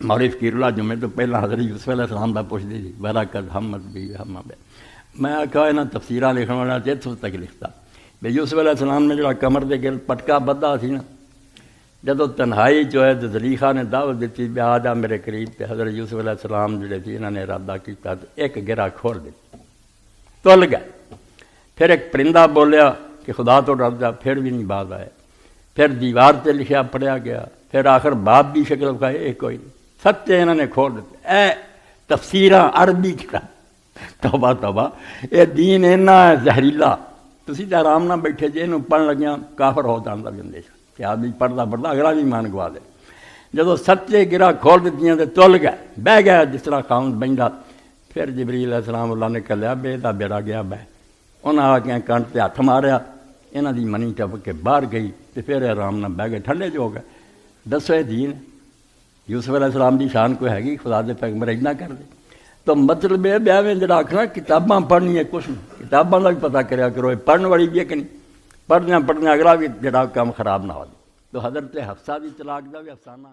مولوی فقیر اللہ جمعے تو پہلا حضرت یوسف علیہ السلام کا پوچھتے تھی برکت حمد بھی ہم میں آخیا یہاں تفسیراں لکھن والا اتوں تک لکھتا بھائی یوسف علیہ السلام نے جڑا کمر دے گل پٹکا بدھا سی نا، جدو تنہائی جو ہے زلیخا نے دعوت دیتی بھی آ جا میرے قریب، تے حضرت یوسف علیہ السلام جڑے تھے انہوں نے ارادہ کیا تو ایک گرا کھول دیتی، تل گئے۔ پھر ایک پرندہ بولیا کہ خدا تو ڈر جا، پھر بھی نہیں باز آئے۔ پھر دیوار تے لکھیا پڑھیا گیا، پھر آخر باپ بھی شکل کھائے، یہ کوئی نہیں، سچے انہوں نے کھول دیتے۔ اے تفسیراں عربی چ توبہ توبہ، یہ دین اینا ہے زہریلا، تسی تے آرام نہ بیٹھے جے انہوں پڑھن لگیاں کافر ہو جاندہ بھی اندیشہ کہ آدمی پڑھتا اگلا بھی ایمان گوا دے۔ جدو سچے گرا کھول دیتی تے تل گئے، بہ گیا جس طرح خاؤن بہندا۔ پھر جبریل علیہ السلام اللہ نے کہلیا بے دا بیڑا گیا بہ، انہاں آ کے کن تے ہاتھ ماریا، انہاں دی منی ٹپ کے باہر گئی تے پھر آرام نہ بہ گئے، ٹھنڈے جو ہو گئے۔ دسو یہ دین یوسف علیہ السلام دی شان کوئی ہے گی خدا دے پیغمبر اتنا کر دے؟ تو مطلب یہ بیاویں جڑا آخنا کتاباں پڑھنی ہے، کچھ نہیں کتاباں کا بھی پتہ کریا کرو، پڑھن والی بھی ہے کہ نہیں، پڑھنے اگلا بھی جڑا کام خراب نہ ہو۔ تو حضرت حفصہ دی طلاق دا بھی افسانہ